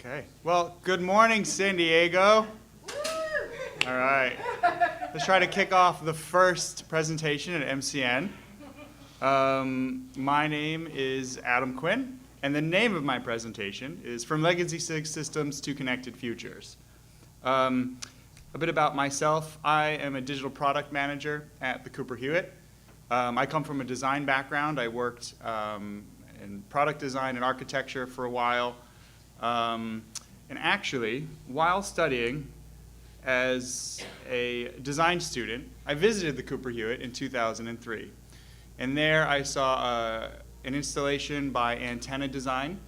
Okay. Well, good morning, San Diego. All right. Let's try to kick off the first presentation at MCN. My name is Adam Quinn, and the name of my presentation is From Legacy Systems to Connected Futures. A bit about myself. I am a digital product manager at the Cooper Hewitt. I come from a design background. I worked in product design and architecture for a while. And actually, while studying as a design student, I visited the Cooper Hewitt in 2003. And there I saw an installation by Antenna Design.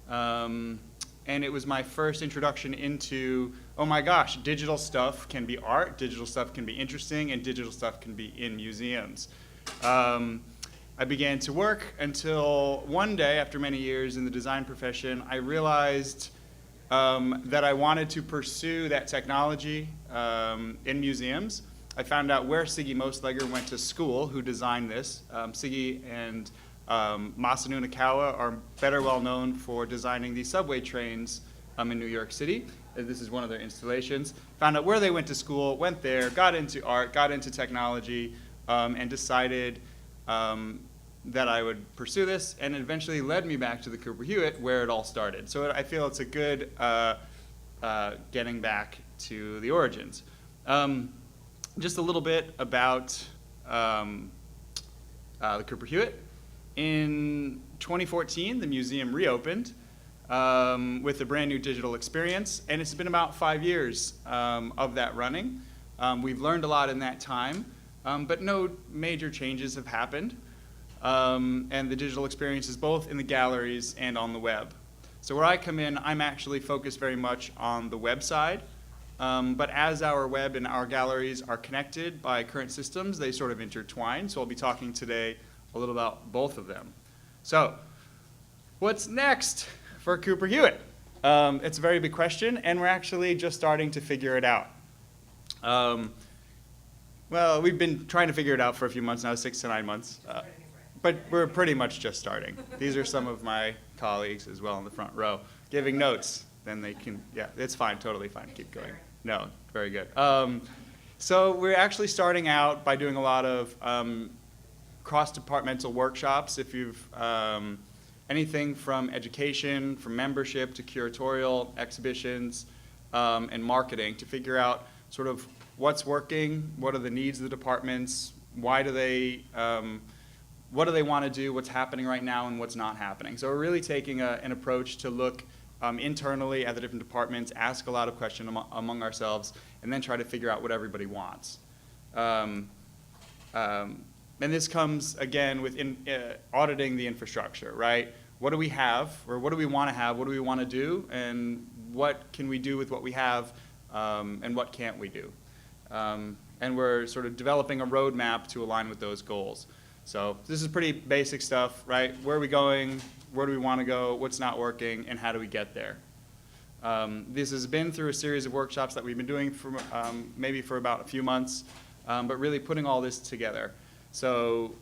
And it was my first introduction into, oh my gosh, digital stuff can be art, digital stuff can be interesting, and digital stuff can be in museums. I began to work until one day, after many years in the design profession, I realized that I wanted to pursue that technology in museums. I found out where Siggy Moslegger went to school, who designed this. Siggy and Masanu Nakawa are better well known for designing the subway trains in New York City. This is one of their installations. Found out where they went to school, went there, got into art, got into technology, and decided that I would pursue this, and it eventually led me back to the Cooper Hewitt, where it all started. So I feel it's a good getting back to the origins. Just a little bit about the Cooper Hewitt. In 2014, the museum reopened with a brand new digital experience, and it's been about 5 years of that running. We've learned a lot in that time, but no major changes have happened. And the digital experience is both in the galleries and on the web. So where I come in, I'm actually focused very much on the web side. But as our web and our galleries are connected by current systems, they sort of intertwine. So I'll be talking today a little about both of them. So what's next for Cooper Hewitt? It's a very big question, and we're actually just starting to figure it out. Well, we've been trying to figure it out for a few months now, 6 to 9 months. But we're pretty much just starting. These are some of my colleagues as well in the front row giving notes. Then they can, yeah, it's fine, totally fine, keep going. No, very good. So we're actually starting out by doing a lot of cross-departmental workshops. If you've, anything from education, from membership to curatorial, exhibitions, and marketing to figure out sort of what's working, what are the needs of the departments, why do they, what do they want to do, what's happening right now, and what's not happening. So we're really taking an approach to look internally at the different departments, ask a lot of questions among ourselves, and then try to figure out what everybody wants. And this comes, again, with auditing the infrastructure, right? What do we have, or what do we want to have, what do we want to do, and what can we do with what we have, and what can't we do? And we're sort of developing a roadmap to align with those goals. So this is pretty basic stuff, right? Where are we going? Where do we want to go? What's not working? And how do we get there? This has been through a series of workshops that we've been doing for maybe for about a few months, but really putting all this together. So,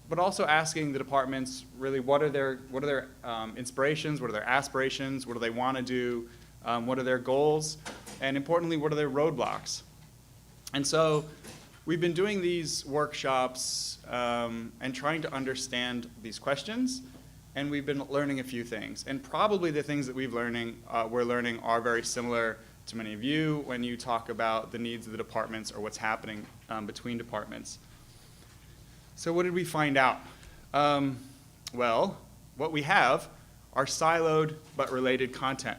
but also asking the departments really what are their inspirations, what are their aspirations, what do they want to do, what are their goals, and importantly, what are their roadblocks? And so we've been doing these workshops and trying to understand these questions, and we've been learning a few things. And probably the things that we're learning are very similar to many of you when you talk about the needs of the departments or what's happening between departments. So what did we find out? Well, what we have are siloed but related content.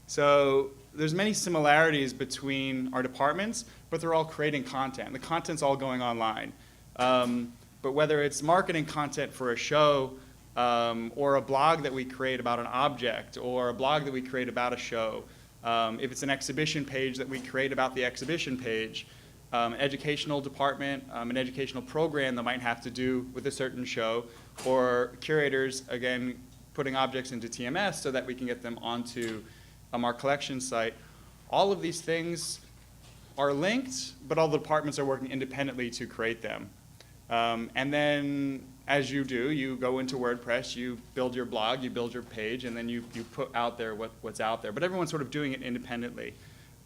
So there's many similarities between our departments, but they're all creating content. The content's all going online. But whether it's marketing content for a show, or a blog that we create about an object, or a blog that we create about a show, if it's an exhibition page that we create about the exhibition page, an educational department, an educational program that might have to do with a certain show, or curators, again, putting objects into TMS so that we can get them onto our collection site. All of these things are linked, but all the departments are working independently to create them. And then as you do, you go into WordPress, you build your blog, you build your page, and then you put out there what's out there. But everyone's sort of doing it independently.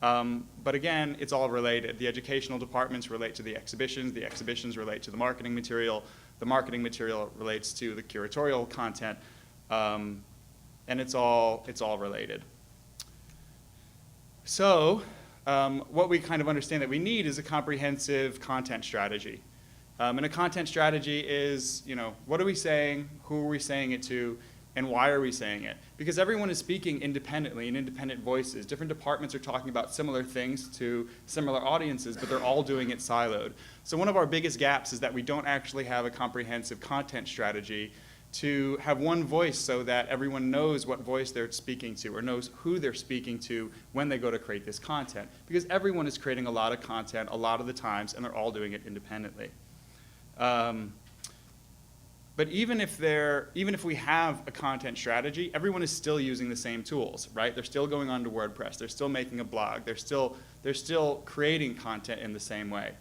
But again, it's all related. The educational departments relate to the exhibitions relate to the marketing material relates to the curatorial content, and it's all related. So what we kind of understand that we need is a comprehensive content strategy. And a content strategy is, what are we saying, who are we saying it to, and why are we saying it? Because everyone is speaking independently in independent voices. Different departments are talking about similar things to similar audiences, but they're all doing it siloed. So one of our biggest gaps is that we don't actually have a comprehensive content strategy to have one voice so that everyone knows what voice they're speaking to or knows who they're speaking to when they go to create this content. Because everyone is creating a lot of content a lot of the times, and they're all doing it independently. But even if we have a content strategy, everyone is still using the same tools, right? They're still going onto WordPress. They're still making a blog. They're still creating content in the same way.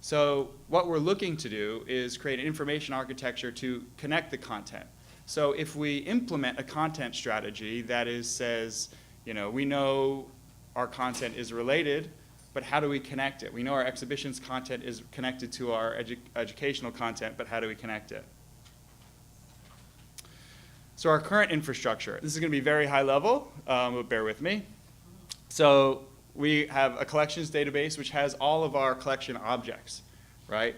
So what we're looking to do is create an information architecture to connect the content. So if we implement a content strategy that says, we know our content is related, but how do we connect it? We know our exhibitions content is connected to our educational content, but how do we connect it? So our current infrastructure, this is going to be very high level, but bear with me. So we have a collections database which has all of our collection objects, right?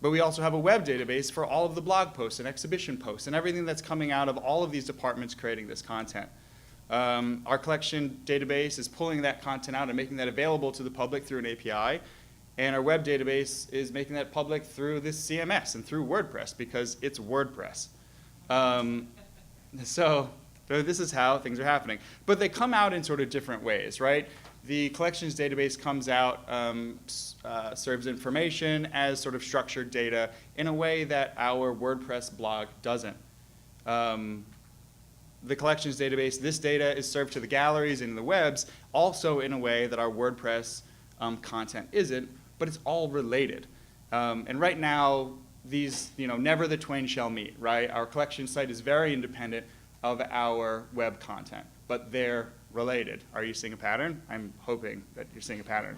But we also have a web database for all of the blog posts and exhibition posts and everything that's coming out of all of these departments creating this content. Our collection database is pulling that content out and making that available to the public through an API. And our web database is making that public through this CMS and through WordPress because it's WordPress. So this is how things are happening. But they come out in sort of different ways, right? The collections database comes out, serves information as sort of structured data in a way that our WordPress blog doesn't. The collections database, this data is served to the galleries and the webs also in a way that our WordPress content isn't, but it's all related. And right now, these, never the twain shall meet, right? Our collection site is very independent of our web content, but they're related. Are you seeing a pattern? I'm hoping that you're seeing a pattern.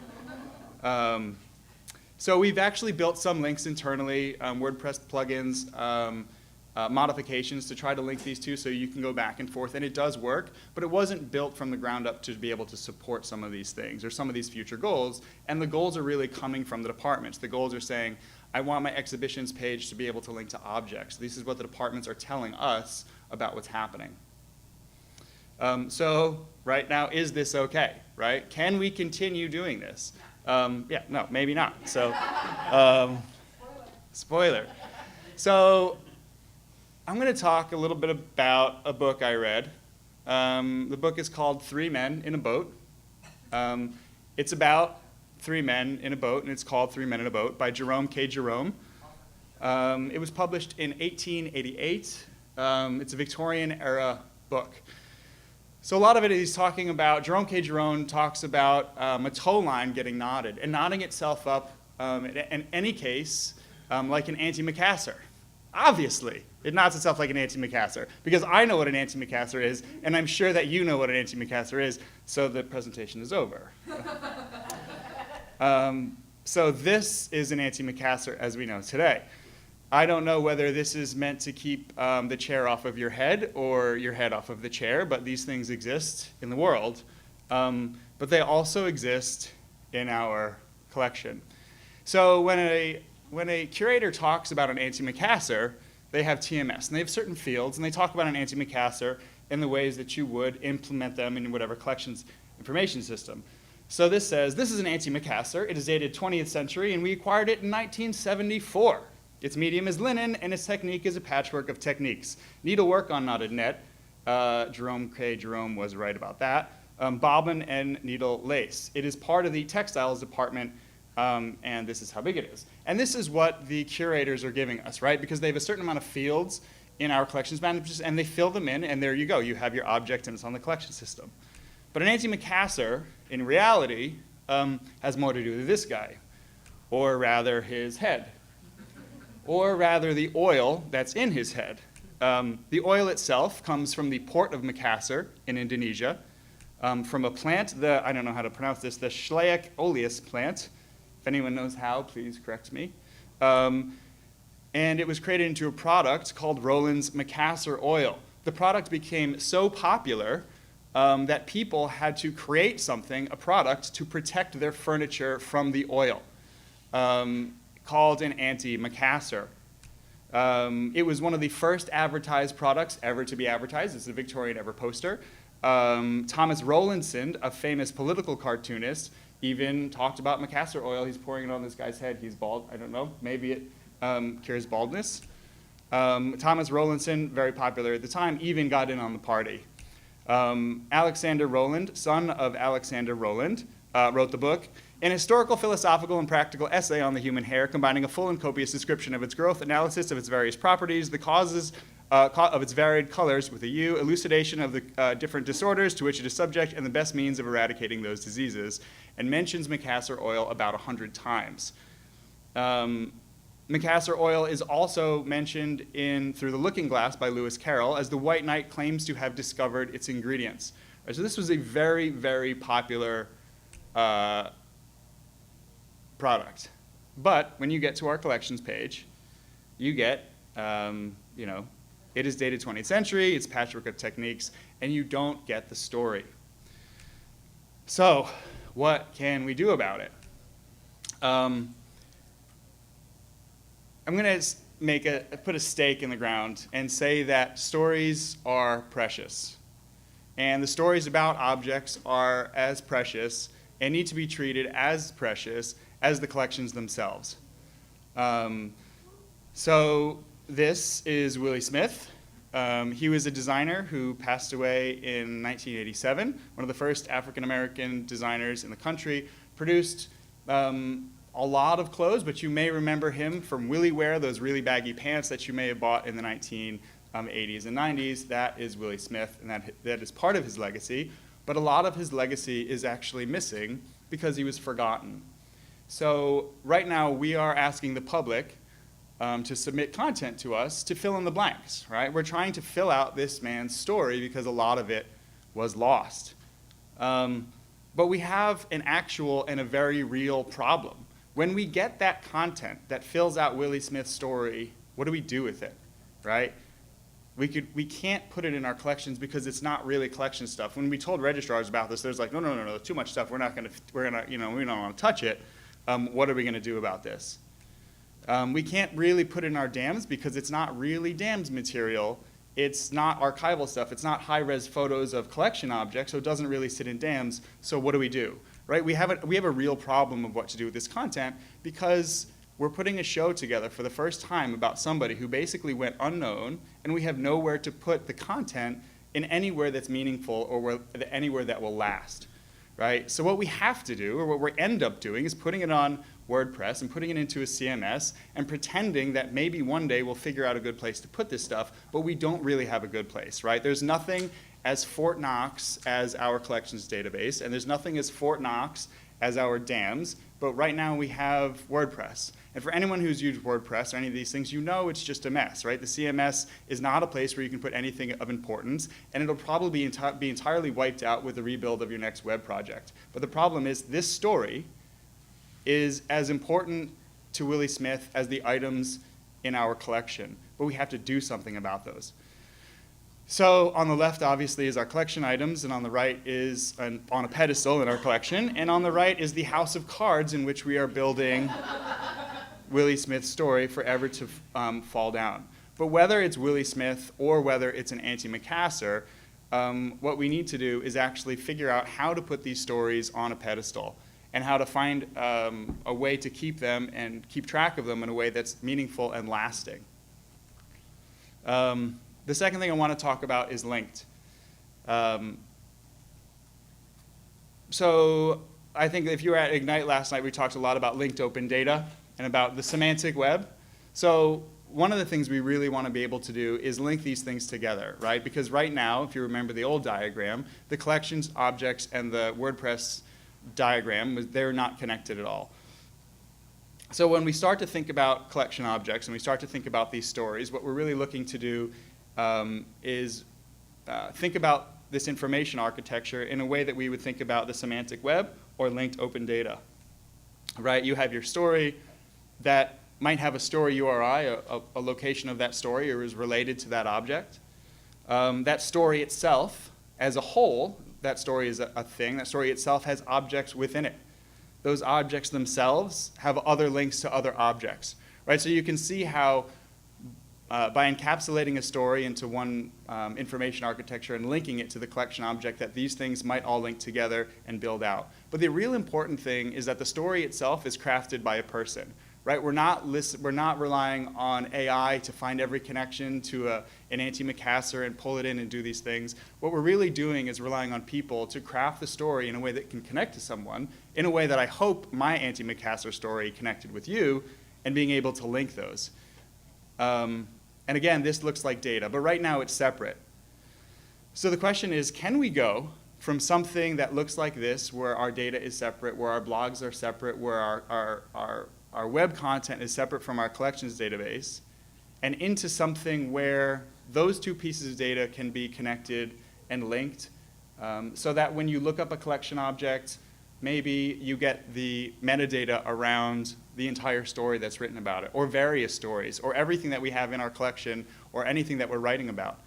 So we've actually built some links internally, WordPress plugins, modifications to try to link these two so you can go back and forth, and it does work, but it wasn't built from the ground up to be able to support some of these things or some of these future goals, and the goals are really coming from the departments. The goals are saying, I want my exhibitions page to be able to link to objects. This is what the departments are telling us about what's happening. So right now, is this okay, right? Can we continue doing this? Yeah, no, maybe not. So, spoiler. So I'm going to talk a little bit about a book I read. The book is called 3 Men in a Boat. It's about 3 men in a boat, and it's called 3 Men in a Boat by Jerome K. Jerome. It was published in 1888. It's a Victorian-era book. So a lot of it he's talking about, Jerome K. Jerome talks about a tow line getting knotted, and knotting itself up, in any case, like an antimacassar. Obviously, it knots itself like an antimacassar, because I know what an antimacassar is, and I'm sure that you know what an antimacassar is, so the presentation is over. So this is an antimacassar as we know today. I don't know whether this is meant to keep the chair off of your head or your head off of the chair, but these things exist in the world. But they also exist in our collection. So when a curator talks about an antimacassar, they have TMS, and they have certain fields, and they talk about an antimacassar in the ways that you would implement them in whatever collections information system. So this says, this is an antimacassar. It is dated 20th century, and we acquired it in 1974. Its medium is linen, and its technique is a patchwork of techniques. Needlework on knotted net. Jerome K. Jerome was right about that. Bobbin and needle lace. It is part of the textiles department, and this is how big it is. And this is what the curators are giving us, right? Because they have a certain amount of fields in our collections managers, and they fill them in, and there you go. You have your object, and it's on the collection system. But an antimacassar, in reality, has more to do with this guy, or rather his head, or rather the oil that's in his head. The oil itself comes from the port of Makassar in Indonesia, from a plant, I don't know how to pronounce this, the Schleich oleus plant. If anyone knows how, please correct me. And it was created into a product called Roland's Makassar oil. The product became so popular that people had to create something, a product, to protect their furniture from the oil, called an anti-Macassar. It was one of the first advertised products ever to be advertised. It's a Victorian ever poster. Thomas Rowlandson, a famous political cartoonist, even talked about Macassar oil. He's pouring it on this guy's head. He's bald. I don't know. Maybe it cures baldness. Thomas Rowlandson, very popular at the time, even got in on the party. Alexander Roland, son of Alexander Roland, wrote the book, an historical, philosophical, and practical essay on the human hair, combining a full and copious description of its growth, analysis of its various properties, the causes of its varied colors with a U, elucidation of the different disorders to which it is subject, and the best means of eradicating those diseases, and mentions Macassar oil about 100 times. Macassar oil is also mentioned in Through the Looking Glass by Lewis Carroll, as the White Knight claims to have discovered its ingredients. Right, so this was a very, very popular product. But when you get to our collections page, you get, it is dated 20th century, it's patchwork of techniques, and you don't get the story. So what can we do about it? I'm going to put a stake in the ground and say that stories are precious. And the stories about objects are as precious and need to be treated as precious as the collections themselves. So this is Willie Smith. He was a designer who passed away in 1987, one of the first African-American designers in the country, produced a lot of clothes, but you may remember him from Willie Wear, those really baggy pants that you may have bought in the 1980s and 90s. That is Willie Smith, and that is part of his legacy. But a lot of his legacy is actually missing because he was forgotten. So right now we are asking the public to submit content to us to fill in the blanks, right? We're trying to fill out this man's story because a lot of it was lost. But we have an actual and a very real problem. When we get that content that fills out Willie Smith's story, what do we do with it, right? We can't put it in our collections because it's not really collection stuff. When we told registrars about this, there's like, no, too much stuff. We don't want to touch it. What are we going to do about this? We can't really put it in our dams because it's not really dams material. It's not archival stuff. It's not high-res photos of collection objects, so it doesn't really sit in dams. So what do we do? Right? We have a real problem of what to do with this content because we're putting a show together for the first time about somebody who basically went unknown, and we have nowhere to put the content in anywhere that's meaningful or anywhere that will last. Right? So what we have to do, or what we end up doing, is putting it on WordPress and putting it into a CMS and pretending that maybe one day we'll figure out a good place to put this stuff, but we don't really have a good place, right? There's nothing as Fort Knox as our collections database, and there's nothing as Fort Knox as our dams, but right now we have WordPress. And for anyone who's used WordPress or any of these things, you know it's just a mess, right? The CMS is not a place where you can put anything of importance, and it'll probably be entirely wiped out with the rebuild of your next web project. But the problem is this story is as important to Willie Smith as the items in our collection, but we have to do something about those. So on the left, obviously, is our collection items, and on the right is on a pedestal in our collection, and on the right is the house of cards in which we are building Willie Smith's story forever to fall down. But whether it's Willie Smith or whether it's an anti-Macassar, what we need to do is actually figure out how to put these stories on a pedestal and how to find a way to keep them and keep track of them in a way that's meaningful and lasting. The second thing I want to talk about is linked. So I think if you were at Ignite last night, we talked a lot about linked open data and about the semantic web. So one of the things we really want to be able to do is link these things together, right? Because right now, if you remember the old diagram, the collections, objects, and the WordPress diagram, they're not connected at all. So when we start to think about collection objects and we start to think about these stories, what we're really looking to do is think about this information architecture in a way that we would think about the semantic web or linked open data. Right? You have your story that might have a story URI, a location of that story, or is related to that object. That story itself, as a whole, that story is a thing. That story itself has objects within it. Those objects themselves have other links to other objects. Right? So you can see how by encapsulating a story into one information architecture and linking it to the collection object, that these things might all link together and build out. But the real important thing is that the story itself is crafted by a person. Right? We're not relying on AI to find every connection to an antimacassar and pull it in and do these things. What we're really doing is relying on people to craft the story in a way that can connect to someone, in a way that I hope my antimacassar story connected with you, and being able to link those. And again, this looks like data, but right now it's separate. So the question is, can we go from something that looks like this, where our data is separate, where our blogs are separate, where our web content is separate from our collections database, and into something where those two pieces of data can be connected and linked, so that when you look up a collection object, maybe you get the metadata around the entire story that's written about it, or various stories, or everything that we have in our collection, or anything that we're writing about.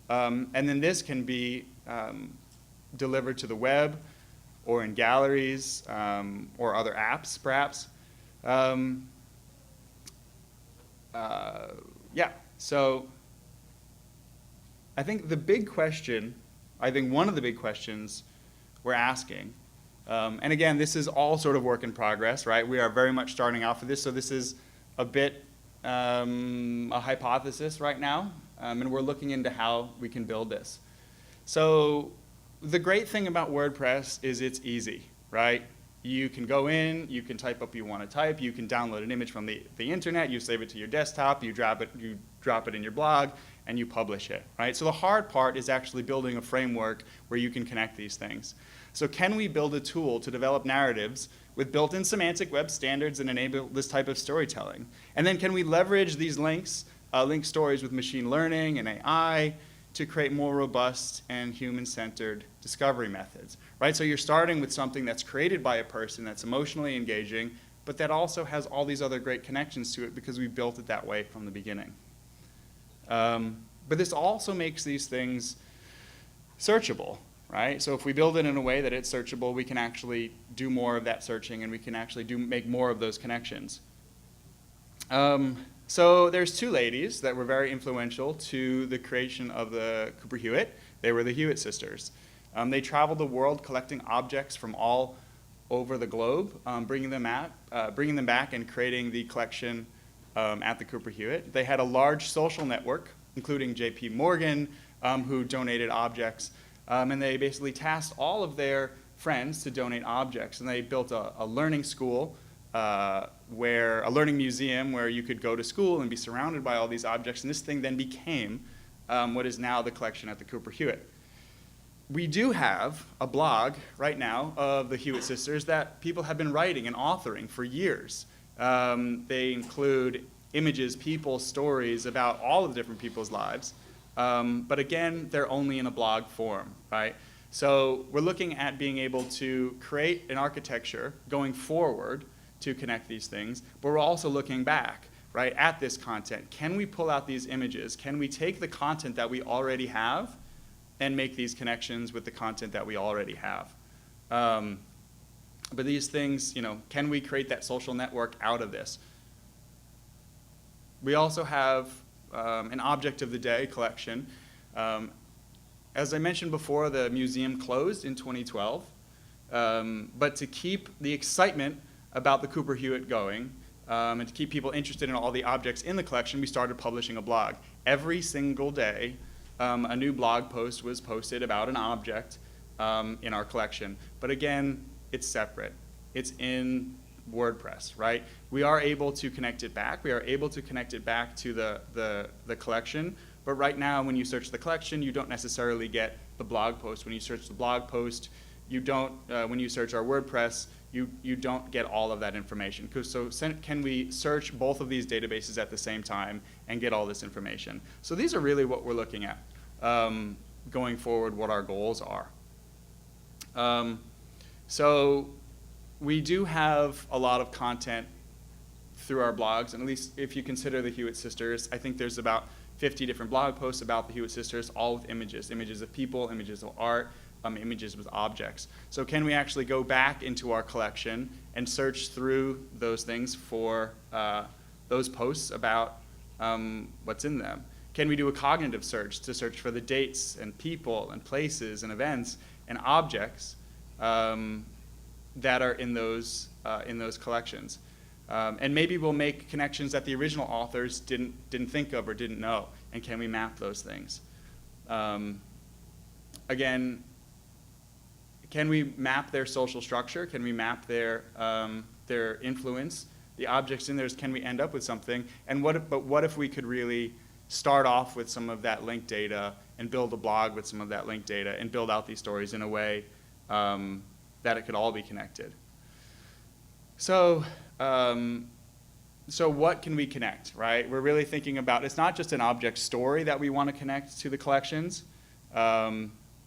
And then this can be delivered to the web, or in galleries, or other apps, perhaps. Yeah, so I think the big question, one of the big questions we're asking, and again, this is all sort of work in progress, right? We are very much starting off with this, so this is a bit a hypothesis right now, and we're looking into how we can build this. So the great thing about WordPress is it's easy, right? You can go in, you can type up what you want to type, you can download an image from the internet, you save it to your desktop, you drop it in your blog, and you publish it, right? So the hard part is actually building a framework where you can connect these things. So can we build a tool to develop narratives with built-in semantic web standards and enable this type of storytelling? And then can we leverage these links, link stories with machine learning and AI to create more robust and human-centered discovery methods, right? So you're starting with something that's created by a person that's emotionally engaging, but that also has all these other great connections to it because we built it that way from the beginning. But this also makes these things searchable, right? So if we build it in a way that it's searchable, we can actually do more of that searching, and we can actually make more of those connections. So there's two ladies that were very influential to the creation of the Cooper Hewitt. They were the Hewitt sisters. They traveled the world collecting objects from all over the globe, bringing them back and creating the collection at the Cooper Hewitt. They had a large social network, including J.P. Morgan, who donated objects, and they basically tasked all of their friends to donate objects. And they built a learning school, a learning museum where you could go to school and be surrounded by all these objects. And this thing then became what is now the collection at the Cooper Hewitt. We do have a blog right now of the Hewitt sisters that people have been writing and authoring for years. They include images, people, stories about all of the different people's lives. But again, they're only in a blog form, right? So we're looking at being able to create an architecture going forward to connect these things, but we're also looking back, right, at this content. Can we pull out these images? Can we take the content that we already have and make these connections with the content that we already have? But these things, can we create that social network out of this? We also have an object of the day collection. As I mentioned before, the museum closed in 2012, but to keep the excitement about the Cooper Hewitt going, and to keep people interested in all the objects in the collection, we started publishing a blog. Every single day, a new blog post was posted about an object in our collection. But again, it's separate. It's in WordPress, right? We are able to connect it back. We are able to connect it back to the collection. But right now, when you search the collection, you don't necessarily get the blog post. When you search the blog post, you don't, when you search our WordPress, you don't get all of that information. So can we search both of these databases at the same time and get all this information? So these are really what we're looking at going forward, what our goals are. So we do have a lot of content through our blogs, and at least if you consider the Hewitt Sisters, I think there's about 50 different blog posts about the Hewitt Sisters, all with images of people, images of art, images with objects. So can we actually go back into our collection and search through those things for those posts about what's in them? Can we do a cognitive search to search for the dates and people and places and events and objects that are in those collections? And maybe we'll make connections that the original authors didn't think of or didn't know, and can we map those things? Again, can we map their social structure? Can we map their influence? The objects in there, can we end up with something? And what if we could really start off with some of that linked data and build a blog with some of that linked data and build out these stories in a way that it could all be connected? So what can we connect, right? We're really thinking about, it's not just an object story that we want to connect to the collections.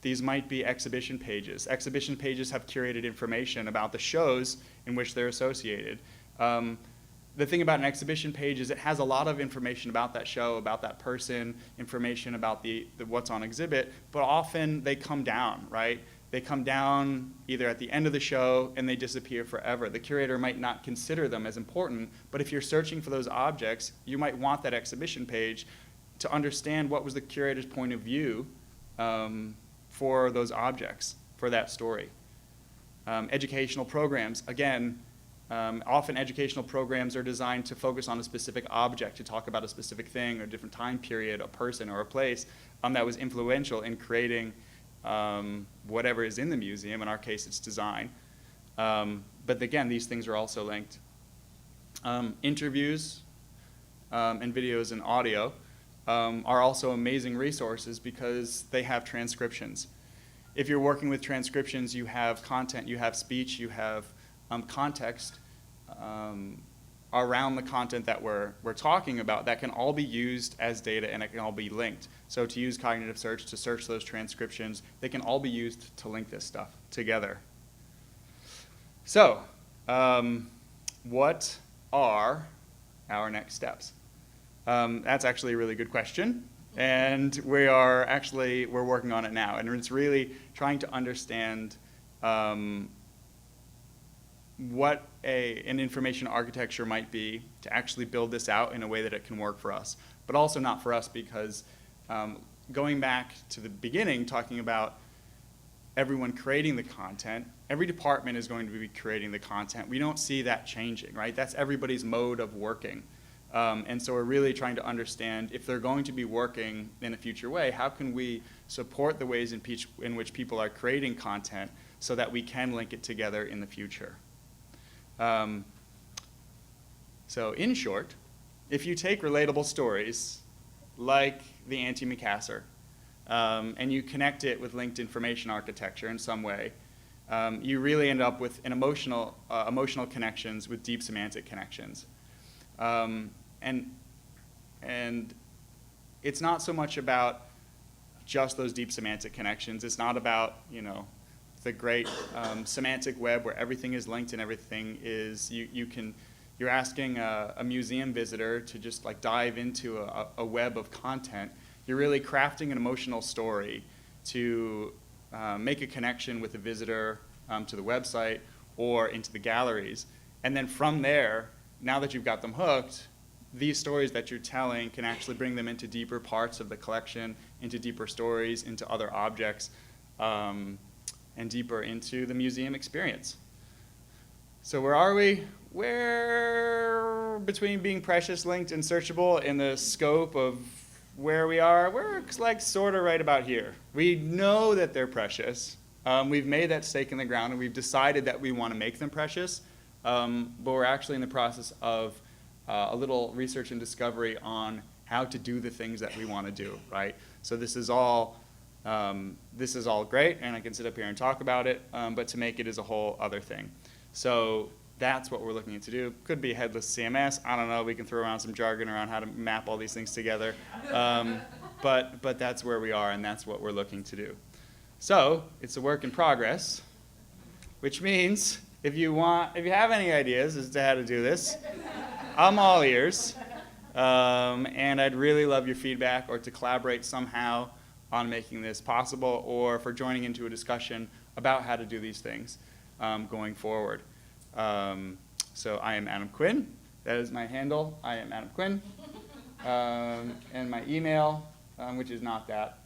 These might be exhibition pages. Exhibition pages have curated information about the shows in which they're associated. The thing about an exhibition page is it has a lot of information about that show, about that person, information about what's on exhibit, but often they come down, right? They come down either at the end of the show and they disappear forever. The curator might not consider them as important, but if you're searching for those objects, you might want that exhibition page to understand what was the curator's point of view for those objects, for that story. Educational programs, again, often educational programs are designed to focus on a specific object, to talk about a specific thing or a different time period, a person or a place that was influential in creating whatever is in the museum. In our case, it's design. But again, these things are also linked. Interviews and videos and audio are also amazing resources because they have transcriptions. If you're working with transcriptions, you have content, you have speech, you have context around the content that we're talking about that can all be used as data and it can all be linked. So to use cognitive search to search those transcriptions, they can all be used to link this stuff together. So what are our next steps? That's actually a really good question, and we're working on it now, and it's really trying to understand what an information architecture might be to actually build this out in a way that it can work for us, but also not for us because going back to the beginning, talking about everyone creating the content, every department is going to be creating the content. We don't see that changing, right? That's everybody's mode of working. And so we're really trying to understand if they're going to be working in a future way, how can we support the ways in which people are creating content so that we can link it together in the future. So in short, if you take relatable stories like the antimacassar and you connect it with linked information architecture in some way, you really end up with an emotional connections with deep semantic connections. And it's not so much about just those deep semantic connections. It's not about, the great semantic web where everything is linked and everything is, you're asking a museum visitor to just like dive into a web of content. You're really crafting an emotional story to make a connection with the visitor to the website or into the galleries. And then from there, now that you've got them hooked, these stories that you're telling can actually bring them into deeper parts of the collection, into deeper stories, into other objects, and deeper into the museum experience. So where are we? We're between being precious, linked, and searchable in the scope of where we are. We're like sort of right about here. We know that they're precious. We've made that stake in the ground, and we've decided that we want to make them precious. But we're actually in the process of a little research and discovery on how to do the things that we want to do, right? So this is all great, and I can sit up here and talk about it, but to make it is a whole other thing. So that's what we're looking to do. Could be headless CMS. I don't know. We can throw around some jargon around how to map all these things together. But that's where we are, and that's what we're looking to do. So it's a work in progress, which means if you have any ideas as to how to do this, I'm all ears. And I'd really love your feedback or to collaborate somehow on making this possible, or for joining into a discussion about how to do these things going forward. So I am Adam Quinn. That is my handle. I am Adam Quinn. And my email, which is not that.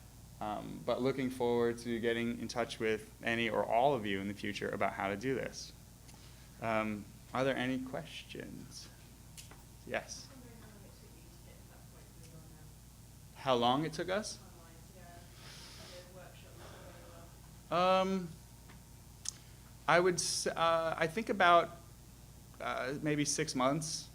But looking forward to getting in touch with any or all of you in the future about how to do this. Are there any questions? Yes. How long it took us? I think about maybe 6 months.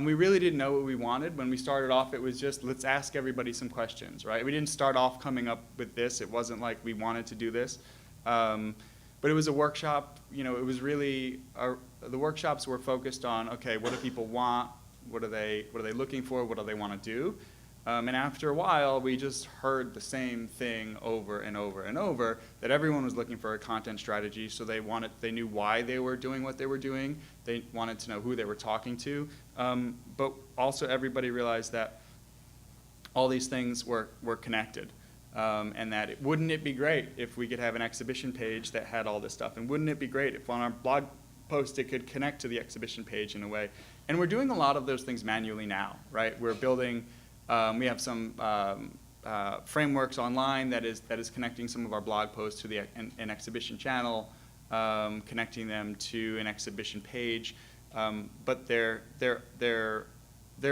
We really didn't know what we wanted. When we started off, it was just, let's ask everybody some questions, right? We didn't start off coming up with this. It wasn't like we wanted to do this. But it was a workshop. You know, it was really, the workshops were focused on, okay, what do people want? What are they looking for? What do they want to do? And after a while, we just heard the same thing over and over and over, that everyone was looking for a content strategy, so they knew why they were doing what they were doing. They wanted to know who they were talking to. But also everybody realized that all these things were connected. And that wouldn't it be great if we could have an exhibition page that had all this stuff? And wouldn't it be great if on our blog post it could connect to the exhibition page in a way? And we're doing a lot of those things manually now, right? We're building, we have some frameworks online that is connecting some of our blog posts to an exhibition channel, connecting them to an exhibition page. But they're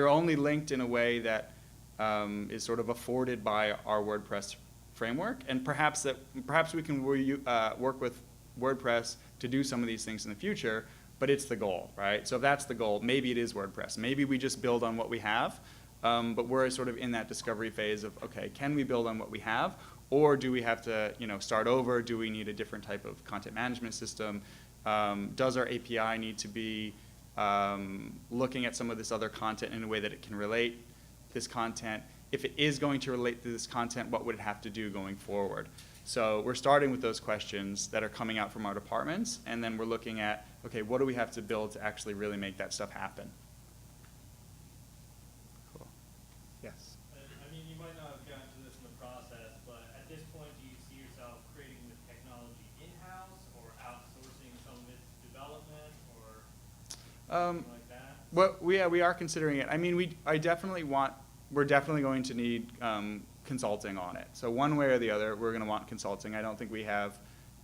only linked in a way that is sort of afforded by our WordPress framework, and perhaps we can work with WordPress to do some of these things in the future, but it's the goal, right? So if that's the goal, maybe it is WordPress. Maybe we just build on what we have, but we're sort of in that discovery phase of, okay, can we build on what we have, or do we have to, start over? Do we need a different type of content management system? Does our API need to be looking at some of this other content in a way that it can relate this content? If it is going to relate to this content, what would it have to do going forward? So we're starting with those questions that are coming out from our departments, and then we're looking at, okay, what do we have to build to actually really make that stuff happen? Cool. Yes? I mean, you might not have gotten to this in the process, but at this point, do you see yourself creating the technology in-house or outsourcing some of its development or something like that? Well, we are considering it. I mean, we're definitely going to need consulting on it. So one way or the other, we're going to want consulting. I don't think we have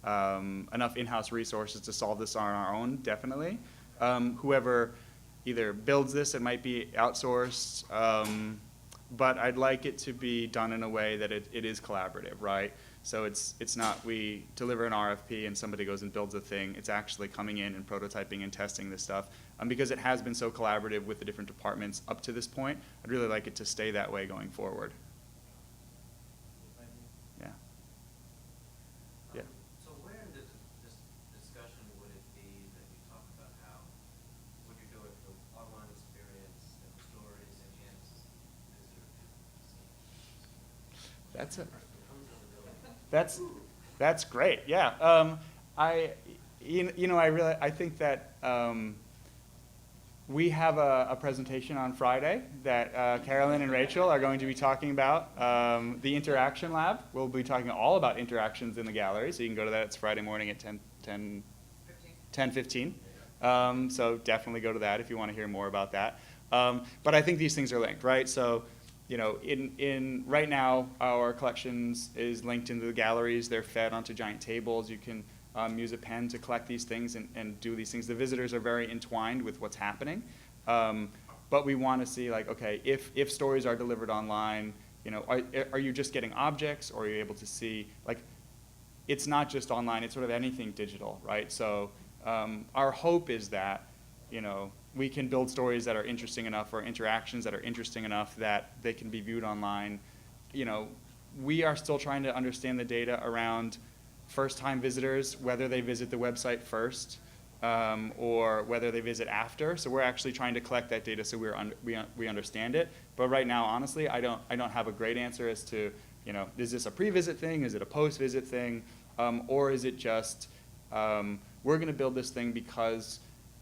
enough in-house resources to solve this on our own, definitely. Whoever either builds this, it might be outsourced, but I'd like it to be done in a way that it is collaborative, right? So it's not we deliver an RFP and somebody goes and builds a thing. It's actually coming in and prototyping and testing this stuff. Because it has been so collaborative with the different departments up to this point, I'd really like it to stay that way going forward. Yeah. Yeah. So where in this discussion would it be that you talk about how would you do it for online experience, stories, enhanced visitor? That's great. Yeah. I think that we have a presentation on Friday that Carolyn and Rachel are going to be talking about, the Interaction Lab. We'll be talking all about interactions in the gallery, so you can go to that. It's Friday morning at 10:15. So definitely go to that if you want to hear more about that. But I think these things are linked, right? So, right now, our collections is linked into the galleries. They're fed onto giant tables. You can use a pen to collect these things and do these things. The visitors are very entwined with what's happening. But we want to see, like, okay, if stories are delivered online, are you just getting objects, or are you able to see, like, it's not just online, it's sort of anything digital, right? So our hope is that, we can build stories that are interesting enough, or interactions that are interesting enough that they can be viewed online. We are still trying to understand the data around first-time visitors, whether they visit the website first or whether they visit after. So we're actually trying to collect that data so we understand it. But right now, honestly, I don't have a great answer as to, is this a pre-visit thing? Is it a post-visit thing? Or is it just, we're going to build this thing because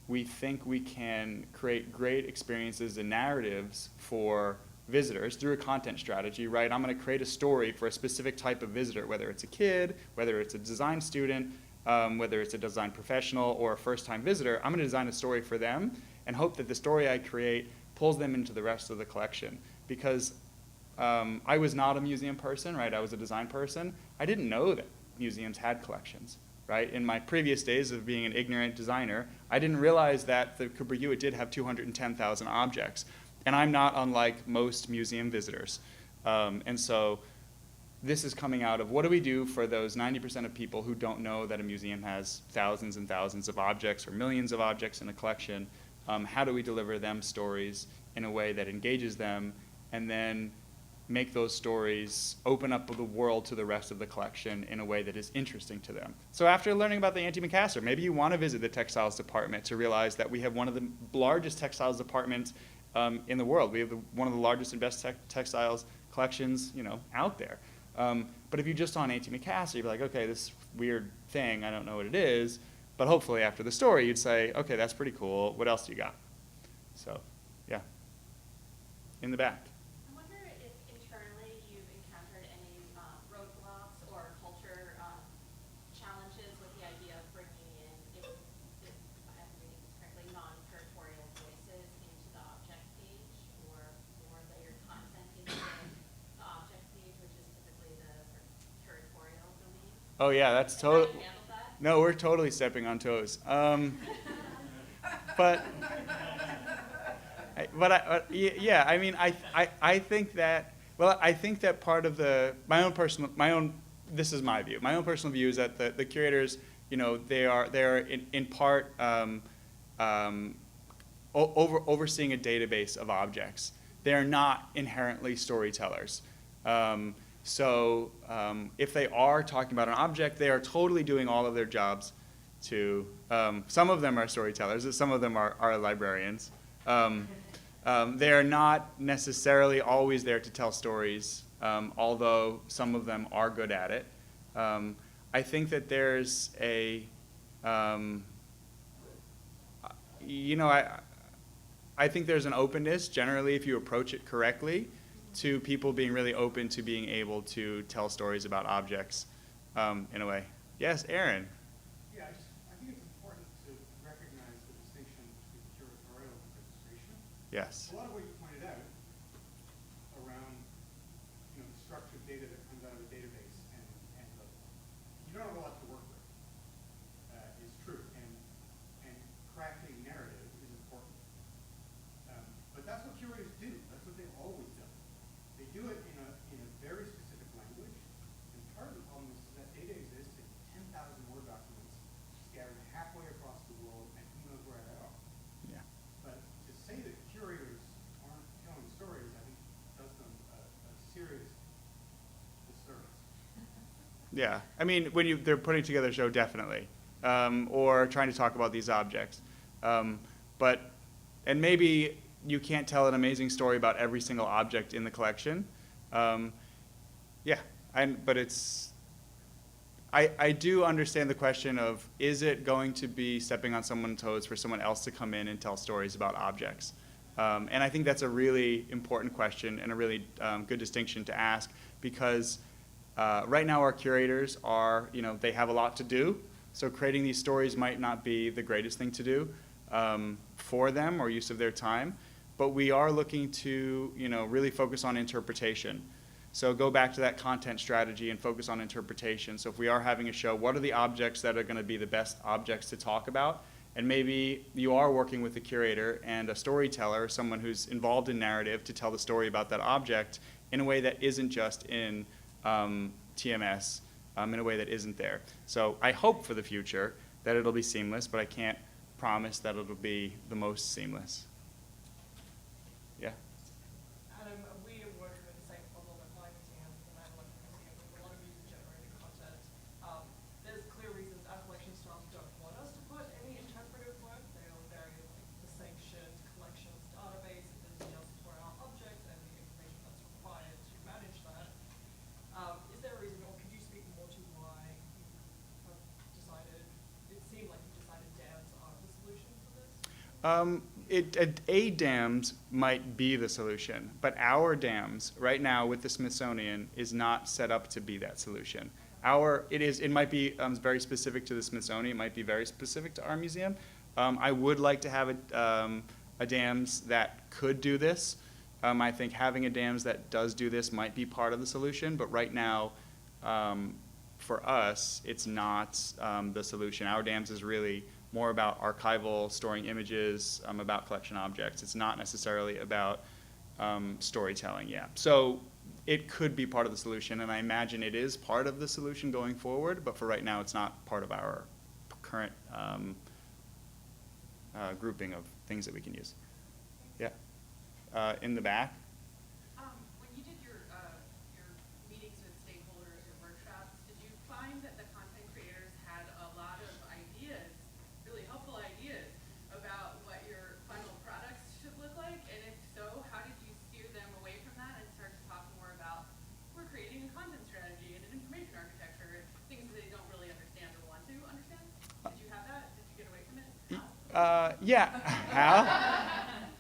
we think we can create great experiences and narratives for visitors through a content strategy, right? I'm going to create a story for a specific type of visitor, whether it's a kid, whether it's a design student, whether it's a design professional or a first-time visitor. I'm going to design a story for them and hope that the story I create pulls them into the rest of the collection. Because I was not a museum person, right? I was a design person. I didn't know that museums had collections, right? In my previous days of being an ignorant designer, I didn't realize that the Cooper Hewitt did have 210,000 objects. And I'm not unlike most museum visitors. And so this is coming out of what do we do for those 90% of people who don't know that a museum has thousands and thousands of objects or millions of objects in a collection? How do we deliver them stories in a way that engages them and then make those stories open up the world to the rest of the collection in a way that is interesting to them? So after learning about the antimacassar, maybe you want to visit the textiles department to realize that we have one of the largest textiles departments in the world. We have one of the largest and best textiles collections, out there. But if you just saw an antimacassar, you'd be like, okay, this weird thing, I don't know what it is. But hopefully after the story, you'd say, okay, that's pretty cool. What else do you got? So, yeah. In the back. I wonder if internally you've encountered any roadblocks or culture challenges with the idea of bringing in, if I have to read this correctly, non-curatorial voices into the object page or more layered content into the object page, which is typically the sort of curatorial domain. Oh yeah, that's How do totally. you handle that? No, we're totally stepping on toes. But yeah, I mean, I think that, well, I think that part of this is my view. My own personal view is that the curators, they're in part overseeing a database of objects. They're not inherently storytellers. So if they are talking about an object, they are totally doing all of their jobs to, some of them are storytellers, some of them are librarians. They are not necessarily always there to tell stories, although some of them are good at it. I think that there's I think there's an openness, generally, if you approach it correctly, to people being really open to being able to tell stories about objects in a way. Yes, Aaron? Yeah, I think it's important to recognize the distinction between curatorial and registration. Yes. A lot of what you pointed out around the structured data that comes out of the database and you don't have a lot to work with is true. And crafting narrative is important. But that's what curators do. That's what they've always done. They do it in a very specific language. And part of the problem is that data exists in 10,000 Word documents scattered halfway across the world, and who knows where they are. Yeah. But to say that curators aren't telling stories, I think does them a serious disservice. Yeah, I mean, when they're putting together a show, definitely, or trying to talk about these objects. And maybe you can't tell an amazing story about every single object in the collection. Yeah, but I do understand the question of, is it going to be stepping on someone's toes for someone else to come in and tell stories about objects? And I think that's a really important question and a really good distinction to ask, because right now our curators are, they have a lot to do, so creating these stories might not be the greatest thing to do for them or use of their time, but we are looking to, really focus on interpretation. So go back to that content strategy and focus on interpretation. So if we are having a show, what are the objects that are going to be the best objects to talk about? And maybe you are working with a curator and a storyteller, someone who's involved in narrative, to tell the story about that object in a way that isn't just in TMS, in a way that isn't there. So I hope for the future that it'll be seamless, but I can't promise that it'll be the most seamless. Yeah? Adam, we work with the same problem at my museum, and I work at a museum with a lot of user-generated content. There's clear reasons our collection staff don't want us to put any A dams might be the solution, but our dams right now with the Smithsonian is not set up to be that solution. It might be very specific to the Smithsonian. It might be very specific to our museum. I would like to have a dams that could do this. I think having a dams that does do this might be part of the solution, but right now, for us, it's not the solution. Our dams is really more about archival, storing images, about collection objects. It's not necessarily about storytelling, yeah. So it could be part of the solution, and I imagine it is part of the solution going forward, but for right now, it's not part of our current grouping of things that we can use. Yeah. In the back? When you did your meetings with stakeholders or workshops, did you find that the content creators had a lot of ideas, really helpful ideas, about what your final products should look like? And if so, how did you steer them away from that and start to talk more about, we're creating a content strategy and an information architecture, and things that they don't really understand or want to understand? Did you have that? Did you get away from it? Yeah. How?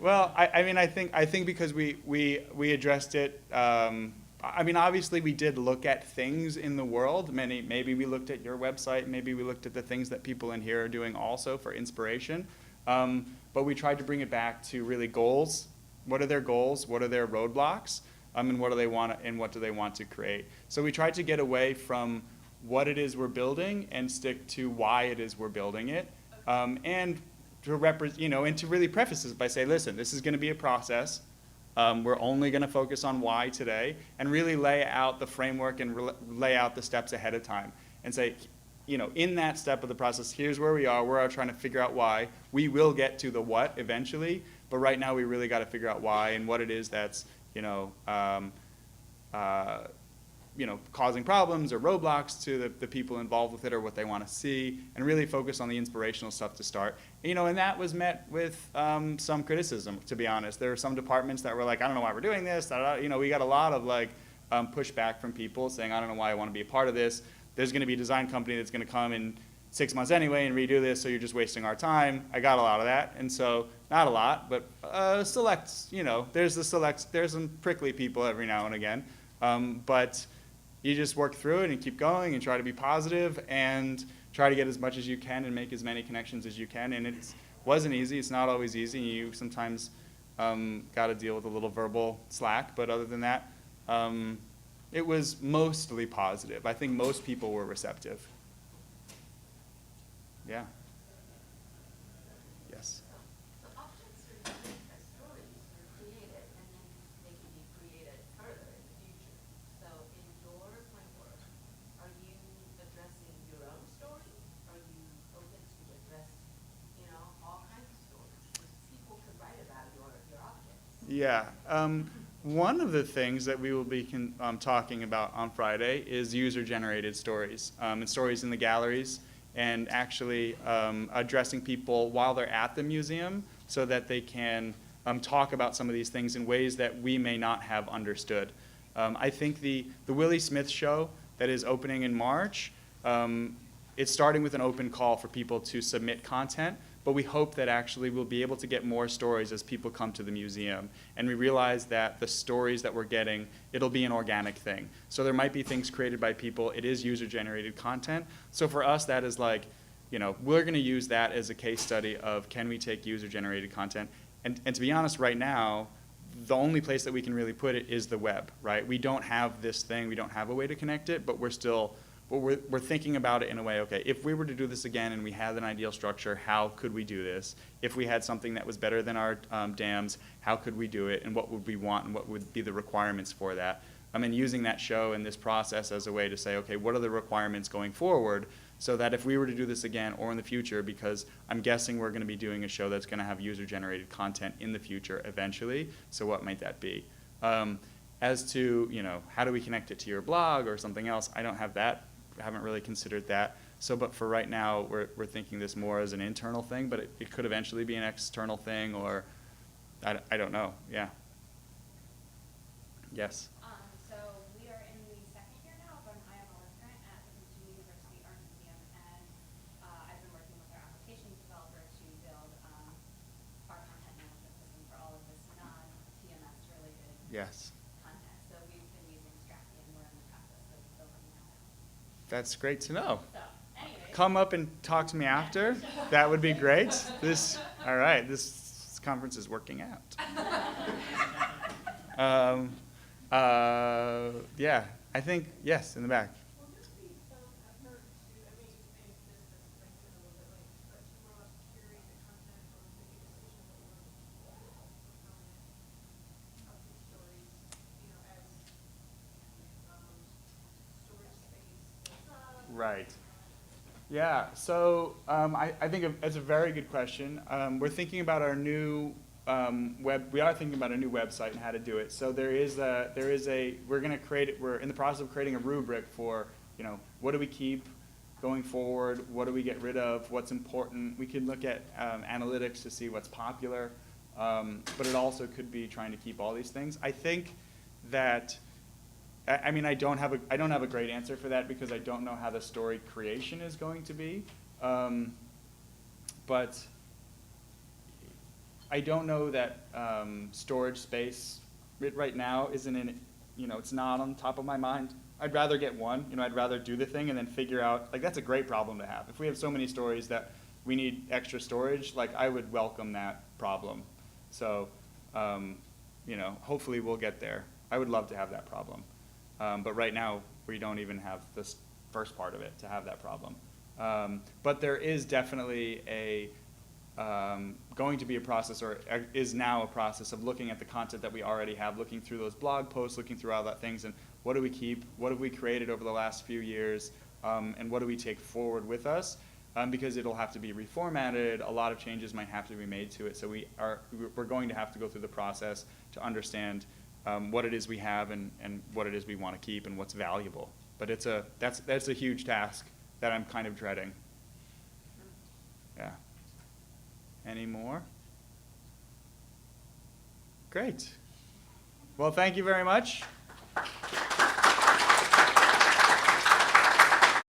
Well, I mean, I think because we addressed it. I mean, obviously, we did look at things in the world. Maybe we looked at your website. Maybe we looked at the things that people in here are doing also for inspiration. But we tried to bring it back to really goals. What are their goals? What are their roadblocks? And what do they want? And what do they want to create? So we tried to get away from what it is we're building and stick to why it is we're building it. And to and to really preface this by saying, listen, this is going to be a process. We're only going to focus on why today, and really lay out the framework and lay out the steps ahead of time, and say, in that step of the process, here's where we are. We're trying to figure out why. We will get to the what eventually, but right now we really got to figure out why and what it is that's causing problems or roadblocks to the people involved with it or what they want to see, and really focus on the inspirational stuff to start. And that was met with some criticism, to be honest. There were some departments that were like, I don't know why we're doing this. We got a lot of pushback from people saying, I don't know why I want to be a part of this. There's going to be a design company that's going to come in 6 months anyway and redo this, so you're just wasting our time. I got a lot of that, and so not a lot, but select. There's some prickly people every now and again, but you just work through it and keep going and try to be positive and try to get as much as you can and make as many connections as you can. And it wasn't easy. It's not always easy. You sometimes got to deal with a little verbal slack. But other than that, it was mostly positive. I think most people were receptive. Yeah. Yes. So objects are unique as stories are created, and then they can be created further in the future. So in your framework, are you addressing your own story? Are you open to address, all kinds of stories? Because people could write about your objects. Yeah. One of the things that we will be talking about on Friday is user-generated stories, and stories in the galleries, and actually addressing people while they're at the museum so that they can talk about some of these things in ways that we may not have understood. I think the Willie Smith show that is opening in March, it's starting with an open call for people to submit content, but we hope that actually we'll be able to get more stories as people come to the museum. And we realize that the stories that we're getting, it'll be an organic thing. So there might be things created by people. It is user-generated content. So for us, that is like, we're going to use that as a case study of can we take user-generated content. And to be honest, right now, the only place that we can really put it is the web, right? We don't have this thing. We don't have a way to connect it, but we're thinking about it in a way, okay, if we were to do this again and we had an ideal structure, how could we do this? If we had something that was better than our dams, how could we do it? And what would we want and what would be the requirements for that? And using that show and this process as a way to say, okay, what are the requirements going forward so that if we were to do this again or in the future, because I'm guessing we're going to be doing a show that's going to have user-generated content in the future eventually, so what might that be? As to, how do we connect it to your blog or something else, I don't have that. Haven't really considered that. So, but for right now, we're thinking this more as an internal thing, but it could eventually be an external thing, or I don't know. Yeah. Yes. So we are in the second year now of an IMLS grant at the Virginia University Art Museum, and I've been working with our applications developer to build Yes. content. So we've been using Strapi, and we're in the process of building that out. That's great to know. So, anyways. Come up and talk to me after. That would be great. All right, this conference is working out. Yeah, I think, yes, in the back. Will there be some effort to, I mean, maybe this might seem a little bit late, but to more or less curate the content or make a decision that we want to permanent of these stories, you know, as storage space? Right. Yeah, so I think it's a very good question. We're thinking about our new we are thinking about a new website and how to do it. So we're going to create, we're in the process of creating a rubric for, you know, what do we keep going forward, what do we get rid of, what's important. We can look at analytics to see what's popular, but it also could be trying to keep all these things. I think that, I mean, I don't have a great answer for that because I don't know how the story creation is going to be, but I don't know that storage space right now isn't in, you know, it's not on top of my mind. I'd rather get one, you know, I'd rather do the thing and then figure out, like, that's a great problem to have. If we have so many stories that we need extra storage, like, I would welcome that problem. So, you know, hopefully we'll get there. I would love to have that problem. But right now, we don't even have this first part of it to have that problem. But there is definitely going to be a process, or is now a process of looking at the content that we already have, looking through those blog posts, looking through all that things, and what do we keep, what have we created over the last few years, and what do we take forward with us, because it'll have to be reformatted, a lot of changes might have to be made to it, so we're going to have to go through the process to understand what it is we have and what it is we want to keep and what's valuable. But that's a huge task that I'm kind of dreading. Yeah. Any more? Great. Well, thank you very much.